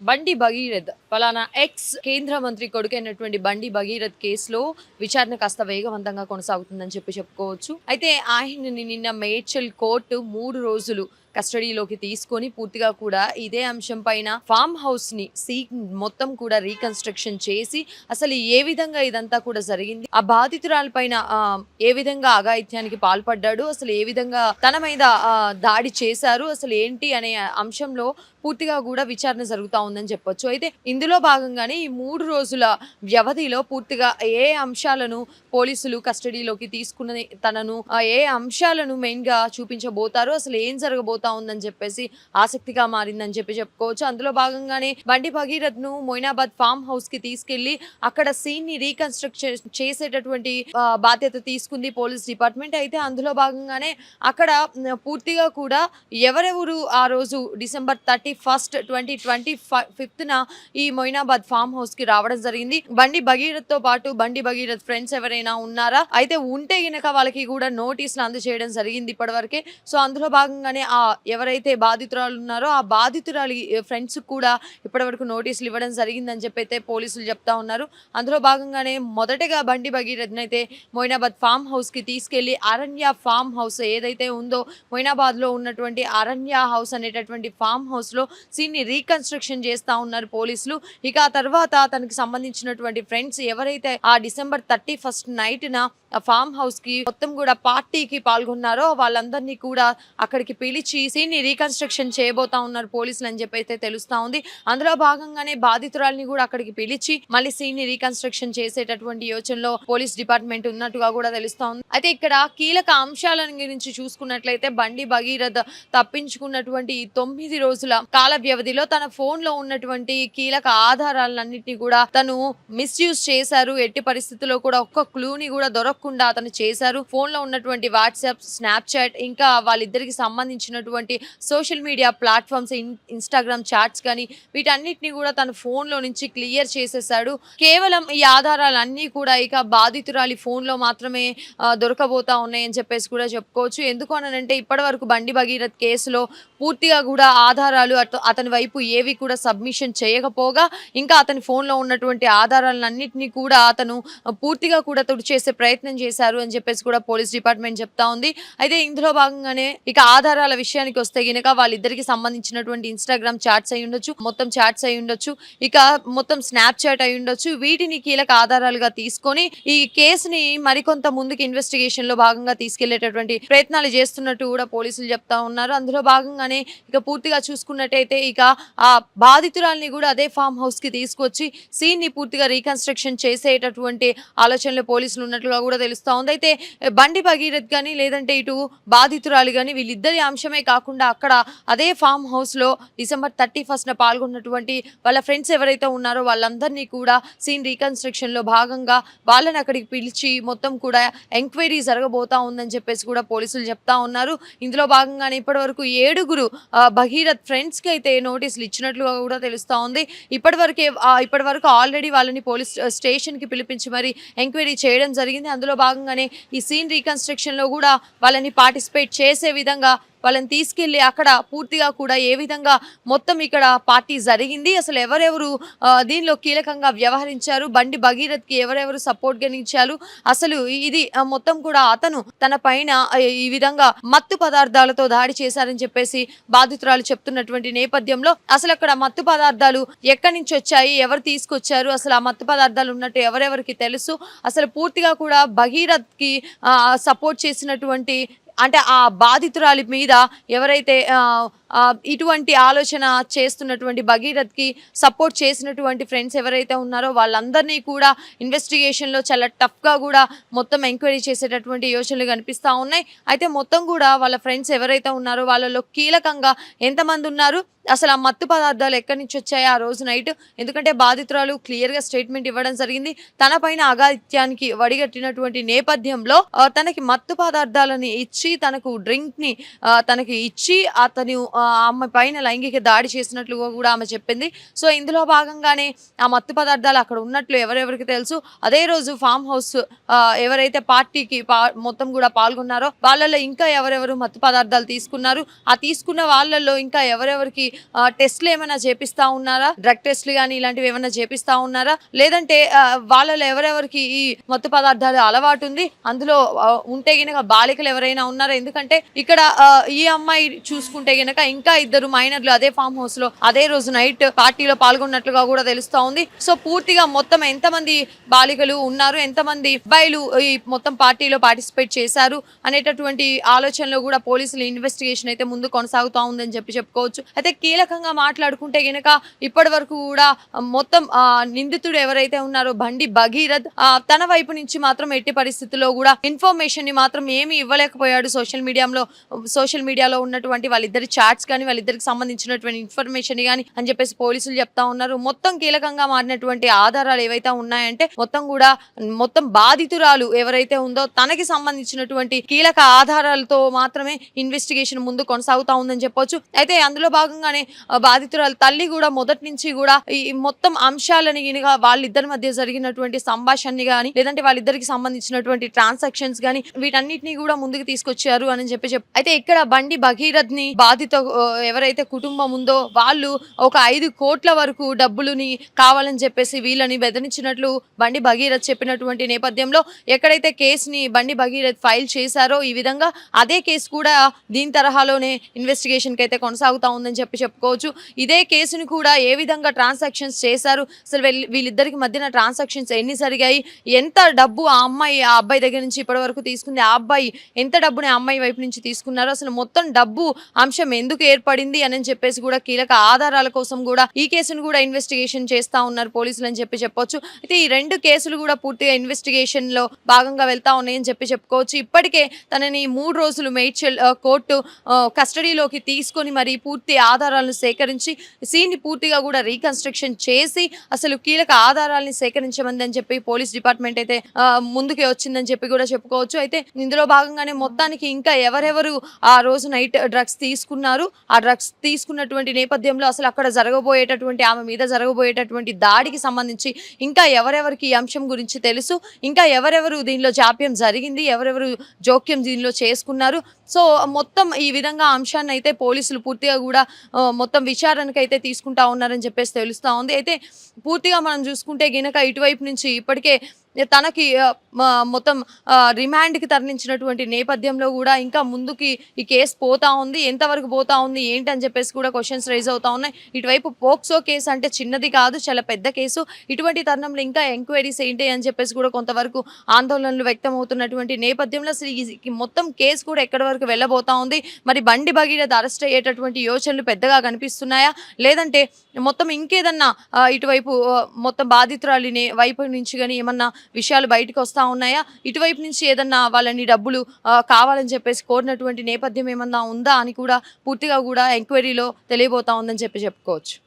బండి భగీరథ్ పలానా ఎక్స్ కేంద్ర మంత్రి కొడుకైనటువంటి బండి భగీరథ్ కేసులో విచారణ కాస్త వేగవంతంగా కొనసాగుతుందని చెప్పుకోవచ్చు. అయితే ఆయనని నిన్న మేడ్చల్ కోర్టు 3 రోజులు కస్టడీలోకి తీసుకొని పూర్తిగా కూడా ఇదే అంశం పైన ఫామ్ హౌస్ ని మొత్తం కూడా రీకన్స్ట్రక్షన్ చేసి అసలు ఏ విధంగా ఇదంతా కూడా జరిగింది, ఆ బాధితురాల పైన ఏ విధంగా అఘాయిత్యానికి పాల్పడ్డాడు, అసలు ఏ విధంగా తన మీద దాడి చేశారు, అసలు ఏంటి అనే అంశంలో పూర్తిగా కూడా విచారణ జరుగుతా ఉందని చెప్పొచ్చు. అయితే ఇందులో భాగంగానే ఈ 3 రోజుల వ్యవధిలో పూర్తిగా ఏ అంశాలను పోలీసులు కస్టడీలోకి తీసుకుని తనను ఏ అంశాలను మెయిన్ గా చూపించబోతారు, అసలు ఏం జరగబోతా ఉందని చెప్పేసి ఆసక్తిగా మారిందని చెప్పుకోవచ్చు. అందులో భాగంగానే బండి భగీరథ్ ను మొయినాబాద్ ఫామ్ హౌస్ కి తీసుకెళ్లి అక్కడ సీన్ ని రీకన్స్ట్రక్ట్ చేసేటటువంటి బాధ్యత తీసుకుంది పోలీస్ డిపార్ట్మెంట్. అయితే అందులో భాగంగానే అక్కడ పూర్తిగా కూడా ఎవరెవరు ఆ రోజు డిసెంబర్ 31 2025న ఈ మొయినాబాద్ ఫామ్ హౌస్ కి రావడం జరిగింది. బండి భగీరథ్ తో పాటు బండి భగీరథ్ ఫ్రెండ్స్ ఎవరైనా ఉన్నారా, అయితే ఉంటే గనక వాళ్ళకి కూడా నోటీసులు అందజేయడం జరిగింది ఇప్పటివరకే. సో అందులో భాగంగానే ఎవరైతే బాధితురాలు ఉన్నారో ఆ బాధితురాలి ఫ్రెండ్స్ కూడా ఇప్పటివరకు నోటీసులు ఇవ్వడం జరిగిందని చెప్పి అయితే పోలీసులు చెప్తా ఉన్నారు. అందులో భాగంగానే మొదటగా బండి భగీరథ్ అయితే మొయినాబాద్ ఫామ్ హౌస్ కి తీసుకెళ్లి అరణ్య ఫామ్ హౌస్ ఏదైతే ఉందో మొయినాబాద్ లో ఉన్నటువంటి అరణ్య హౌస్ అనేటటువంటి ఫామ్ హౌస్ లో సీన్ ని రీకన్స్ట్రక్షన్ చేస్తా ఉన్నారు పోలీసులు. ఇక ఆ తర్వాత తనకి సంబంధించినటువంటి ఫ్రెండ్స్ ఎవరైతే ఆ డిసెంబర్ 31 నైట్ న ఫామ్ హౌస్ కి మొత్తం కూడా పార్టీకి పాల్గొన్నారో వాళ్ళందరినీ కూడా అక్కడికి పిలిచి సీన్ ని రీకన్స్ట్రక్షన్ చేయబోతా ఉన్నారు పోలీసులు అని చెప్పి అయితే తెలుస్తా ఉంది. అందులో భాగంగానే బాధితురాల్ని కూడా అక్కడికి పిలిచి మళ్ళీ సీన్ ని రీకన్స్ట్రక్షన్ చేసేటటువంటి యోచనలో పోలీస్ డిపార్ట్మెంట్ ఉన్నట్టుగా కూడా తెలుస్తా ఉంది. అయితే ఇక్కడ కీలక అంశాలను గురించి చూసుకున్నట్లయితే బండి భగీరథ్ తప్పించుకున్నటువంటి 9 రోజుల కాల వ్యవధిలో తన ఫోన్ లో ఉన్నటువంటి కీలక ఆధారాలన్నింటినీ కూడా తను మిస్యూజ్ చేశారు. ఎట్టి పరిస్థితుల్లో కూడా ఒక్క క్లూని కూడా దొరకకుండా అతను చేశారు. ఫోన్ లో ఉన్నటువంటి వాట్సాప్, స్నాప్చాట్, ఇంకా వాళ్ళిద్దరికి సంబంధించినటువంటి social media platforms, Instagram chats కానీ వీటన్నిటిని కూడా తన ఫోన్ లో నుంచి క్లియర్ చేసేసాడు. కేవలం ఈ ఆధారాలన్నీ కూడా ఇక బాధితురాలి ఫోన్ లో మాత్రమే దొరకబోతా ఉన్నాయని చెప్పేసి కూడా చెప్పుకోవచ్చు. ఎందుకు అనంటే ఇప్పటి వరకు బండి భగీరథ్ కేసులో పూర్తిగా కూడా ఆధారాలు అతని వైపు ఏవి కూడా సబ్మిషన్ చేయకపోగా ఇంకా అతని ఫోన్ లో ఉన్నటువంటి ఆధారాలన్నింటినీ కూడా అతను పూర్తిగా కూడా తుడిచేసే ప్రయత్నం చేశారు అని చెప్పేసి కూడా పోలీస్ డిపార్ట్మెంట్ చెప్తా ఉంది. అయితే ఇందులో భాగంగానే ఇక ఆధారాల విషయానికి వస్తే గనక వాళ్ళిద్దరికి సంబంధించినటువంటి ఇన్స్టాగ్రామ్ చాట్స్ అయి ఉండొచ్చు, మొత్తం చాట్స్ అయి ఉండొచ్చు, ఇక మొత్తం స్నాప్ చాట్ అయి ఉండొచ్చు. వీటిని కీలక ఆధారాలుగా తీసుకొని ఈ కేసుని మరికొంత ముందుకు ఇన్వెస్టిగేషన్ లో భాగంగా తీసుకెళ్లేటటువంటి ప్రయత్నాలు చేస్తున్నట్టు కూడా పోలీసులు చెప్తా ఉన్నారు. అందులో భాగంగానే ఇక పూర్తిగా చూసుకున్నట్టయితే ఇక ఆ బాధితురాల్ని కూడా అదే ఫామ్ హౌస్ కి తీసుకొచ్చి సీన్ ని పూర్తిగా రీకన్స్ట్రక్షన్ చేసేటటువంటి ఆలోచనలో పోలీసులు ఉన్నట్లుగా కూడా తెలుస్తా ఉంది. అయితే బండి భగీరథ్ గాని లేదంటే ఇటు బాధితురాలు గాని వీళ్ళిద్దరి అంశమే కాకుండా అక్కడ అదే ఫామ్ హౌస్ లో డిసెంబర్ 31న పాల్గొన్నటువంటి వాళ్ళ ఫ్రెండ్స్ ఎవరైతే ఉన్నారో వాళ్ళందరినీ కూడా సీన్ రీకన్స్ట్రక్షన్ లో భాగంగా వాళ్ళని అక్కడికి పిలిచి మొత్తం కూడా ఎంక్వైరీ జరగబోతా ఉందని చెప్పేసి కూడా పోలీసులు చెప్తా ఉన్నారు. ఇందులో భాగంగానే ఇప్పటి వరకు 7 భగీరథ్ ఫ్రెండ్స్ కి అయితే నోటీసులు ఇచ్చినట్లుగా కూడా తెలుస్తా ఉంది. ఇప్పటి వరకు ఆల్రెడీ వాళ్ళని పోలీస్ స్టేషన్ కి పిలిపించి మరి ఎంక్వైరీ చేయడం జరిగింది. అందులో భాగంగానే ఈ సీన్ రీకన్స్ట్రక్షన్ లో కూడా వాళ్ళని పార్టిసిపేట్ చేసే విధంగా వాళ్ళని తీసుకెళ్లి అక్కడ పూర్తిగా కూడా ఏ విధంగా మొత్తం ఇక్కడ పార్టీ జరిగింది, అసలు ఎవరెవరు దీనిలో కీలకంగా వ్యవహరించారు, బండి భగీరథ్ కి ఎవరెవరు సపోర్ట్ గనిచ్చారు, అసలు ఇది మొత్తం కూడా అతను తన పైన ఈ విధంగా మత్తు పదార్థాలతో దాడి చేశారని చెప్పేసి బాధితురాలు చెప్తున్నటువంటి నేపథ్యంలో అసలు అక్కడ మత్తు పదార్థాలు ఎక్కడి నుంచి వచ్చాయి, ఎవరు తీసుకొచ్చారు, అసలు ఆ మత్తు పదార్థాలు ఉన్నట్టు ఎవరెవరికి తెలుసు, అసలు పూర్తిగా కూడా భగీరథ్ కి సపోర్ట్ చేసినటువంటి అంటే ఆ బాధితురాలి మీద ఎవరైతే ఇటువంటి ఆలోచన చేస్తున్నటువంటి భగీరథ్ కి సపోర్ట్ చేసినటువంటి ఫ్రెండ్స్ ఎవరైతే ఉన్నారో వాళ్ళందరినీ కూడా ఇన్వెస్టిగేషన్ లో చాలా టఫ్ గా కూడా మొత్తం ఎంక్వైరీ చేసేటటువంటి యోచనలు కనిపిస్తా ఉన్నాయి. అయితే మొత్తం కూడా వాళ్ళ ఫ్రెండ్స్ ఎవరైతే ఉన్నారో వాళ్ళలో కీలకంగా ఎంతమంది ఉన్నారు, అసలు ఆ మత్తు పదార్థాలు ఎక్కడి నుంచి వచ్చాయి ఆ రోజు నైట్, ఎందుకంటే బాధితురాలు క్లియర్ గా స్టేట్మెంట్ ఇవ్వడం జరిగింది. తన పైన అఘాయిత్యానికి వడిగట్టినటువంటి నేపథ్యంలో తనకి మత్తు పదార్థాలని ఇచ్చి తనకు డ్రింక్ ని తనకి ఇచ్చి అతను ఆ అమ్మాయి పైన లైంగిక దాడి చేసినట్లుగా కూడా ఆమె చెప్పింది. సో, ఇందులో భాగంగానే ఆ మత్తు పదార్థాలు అక్కడ ఉన్నట్లు ఎవరెవరికి తెలుసు. అదే రోజు ఫార్మ్ హౌస్ ఎవరైతే పార్టీకి మొత్తం గూడా పాల్గొన్నారో వాళ్ళలో ఇంకా ఎవరెవరు మత్తు పదార్థాలు తీసుకున్నారు. ఆ తీసుకున్న వాళ్ళలో ఇంకా ఎవరెవరికి టెస్ట్‌లు ఏమైనా చేపిస్తా ఉన్నారా? డ్రగ్ టెస్ట్‌లు గాని ఇలాంటివి ఏమైనా చేపిస్తా ఉన్నారా? లేదంటే వాళ్ళలో ఎవరెవరికి ఈ మత్తు పదార్థాలు అలవాటుంది. అందులో ఉంటే గనక బాలికలు ఎవరైనా ఉన్నారా? ఎందుకంటే ఇక్కడ ఈ అమ్మాయి చూసుకుంటే గనక ఇంకా ఇద్దరు మైనర్‌లు అదే ఫార్మ్ హౌస్‌లో అదే రోజు నైట్ పార్టీలో పాల్గొన్నట్లుగా కూడా తెలుస్తా ఉంది. సో, పూర్తిగా మొత్తం ఎంతమంది బాలికలు ఉన్నారు? ఎంతమంది అబ్బాయిలు ఈ మొత్తం పార్టీలో పార్టిసిపేట్ చేశారు? అనేటటువంటి ఆలోచనలో కూడా పోలీసులు ఇన్వెస్టిగేషన్ అయితే ముందు కొనసాగుతా ఉందని చెప్పుకోవచ్చు. అయితే కీలకంగా మాట్లాడుకుంటే గనక ఇప్పటివరకు కూడా మొత్తం నిందితుడు ఎవరైతే ఉన్నారో బండి భగీరథ్ తన వైపు నుంచి మాత్రం ఎట్టి పరిస్థితుల్లో కూడా ఇన్ఫర్మేషన్ ని మాత్రం ఏమీ ఇవ్వలేకపోయాడు. సోషల్ మీడియాలో ఉన్నటువంటి వాళ్ళిద్దరి చాట్స్ కానీ వాళ్ళిద్దరికి సంబంధించినటువంటి ఇన్ఫర్మేషన్ కానీ అని చెప్పేసి పోలీసులు చెప్తా ఉన్నారు. మొత్తం కీలకంగా మారినటువంటి ఆధారాలు ఏవైతే ఉన్నాయంటే మొత్తం బాధితురాలు ఎవరైతే ఉందో తనకి సంబంధించినటువంటి కీలక ఆధారాలతో మాత్రమే ఇన్వెస్టిగేషన్ ముందు కొనసాగుతా ఉందని చెప్పొచ్చు. అయితే అందులో భాగంగానే బాధితురాలు తల్లి కూడా మొదటి నుంచి కూడా ఈ మొత్తం అంశాలని వాళ్ళిద్దరి మధ్య జరిగినటువంటి సంభాషణని గాని లేదంటే వాళ్ళిద్దరికి సంబంధించినటువంటి ట్రాన్సాక్షన్స్ గాని వీటన్నిటిని కూడా ముందుకు తీసుకొచ్చారు అని అయితే ఇక్కడ బండి భగీరథ్ ని ఎవరైతే కుటుంబం ఉందో వాళ్ళు ఒక 5 కోట్ల వరకు డబ్బులుని కావాలని చెప్పేసి వీళ్ళని బెదిరించినట్లు బండి భగీరథ్ చెప్పినటువంటి నేపథ్యంలో ఎక్కడైతే కేసుని బండి భగీరథ్ ఫైల్ చేశారో ఈ విధంగా అదే కేసు కూడా దీని తరహాలోనే ఇన్వెస్టిగేషన్ కి అయితే కొనసాగుతా ఉందని చెప్పుకోవచ్చు. ఇదే కేసుని కూడా ఏ విధంగా ట్రాన్సాక్షన్స్ చేశారు, అసలు వీళ్ళిద్దరికి మధ్యన ట్రాన్సాక్షన్స్ ఎన్ని జరిగాయి, ఎంత డబ్బు ఆ అబ్బాయి దగ్గర నుంచి ఇప్పటి వరకు తీసుకుంది, ఆ అబ్బాయి ఎంత డబ్బుని ఆ అమ్మాయి వైపు నుంచి తీసుకున్నారో, అసలు మొత్తం డబ్బు అంశం ఎందుకు ఏర్పడింది అని చెప్పేసి కూడా కీలక ఆధారాల కోసం కూడా ఈ కేసును కూడా ఇన్వెస్టిగేషన్ చేస్తా ఉన్నారు పోలీసులు అని చెప్పొచ్చు. అయితే ఈ 2 కేసులు కూడా పూర్తిగా ఇన్వెస్టిగేషన్ లో భాగంగా వెళ్తా ఉన్నాయని చెప్పుకోవచ్చు. ఇప్పటికే తనని 3 రోజులు మేడ్చల్ కోర్టు కస్టడీలోకి తీసుకొని మరి పూర్తి ఆధారాలను సేకరించి సీన్ ని పూర్తిగా కూడా రీకన్స్ట్రక్షన్ చేసి అసలు కీలక ఆధారాలను సేకరించమంది అని చెప్పి పోలీస్ డిపార్ట్మెంట్ అయితే ముందుకే వచ్చిందని చెప్పి కూడా చెప్పుకోవచ్చు. అయితే ఇందులో భాగంగానే మొత్తానికి ఇంకా ఎవరెవరు ఆ రోజు నైట్ డ్రగ్స్ తీసుకున్నారు, ఆ డ్రగ్స్ తీసుకున్నటువంటి నేపథ్యంలో అసలు అక్కడ ఆమె మీద జరగబోయేటటువంటి దాడికి సంబంధించి ఇంకా ఎవరెవరికి ఈ అంశం గురించి తెలుసు, ఇంకా ఎవరెవరు దీనిలో జాప్యం జరిగింది, ఎవరెవరు జోక్యం దీనిలో చేసుకున్నారు. సో, మొత్తం ఈ విధంగా అంశాన్ని అయితే పోలీసులు పూర్తిగా కూడా మొత్తం విచారణకు అయితే తీసుకుంటా ఉన్నారని చెప్పేసి తెలుస్తా ఉంది. అయితే పూర్తిగా మనం చూసుకుంటే గినక ఇటువైపు నుంచి ఇప్పటికే తనకి మొత్తం రిమాండ్కి తరలించినటువంటి నేపథ్యంలో కూడా ఇంకా ముందుకి ఈ కేసు పోతా ఉంది, ఎంతవరకు పోతా ఉంది ఏంటి అని చెప్పేసి కూడా క్వశ్చన్స్ రైజ్ అవుతా ఉన్నాయి. ఇటువైపు పోక్సో కేసు అంటే చిన్నది కాదు, చాలా పెద్ద కేసు. ఇటువంటి తరుణంలో ఇంకా ఎంక్వైరీస్ ఏంటి అని చెప్పేసి కూడా కొంతవరకు ఆందోళనలు వ్యక్తం అవుతున్నటువంటి నేపథ్యంలో అసలు ఈ మొత్తం కేసు కూడా ఎక్కడి వరకు వెళ్ళబోతా ఉంది, మరి బండి భగీరథ అరెస్ట్ అయ్యేటటువంటి యోచనలు పెద్దగా కనిపిస్తున్నాయా, లేదంటే మొత్తం ఇంకేదన్నా ఇటువైపు మొత్తం బాధితురాలిని వైపు నుంచి కానీ ఏమన్నా విషయాలు బయటకు వస్తా ఉన్నాయా, ఇటువైపు నుంచి ఏదన్నా వాళ్ళని డబ్బులు కావాలని చెప్పేసి కోరినటువంటి నేపథ్యం ఏమన్నా ఉందా అని కూడా పూర్తిగా కూడా ఎంక్వైరీలో తెలియబోతా ఉందని చెప్పుకోవచ్చు.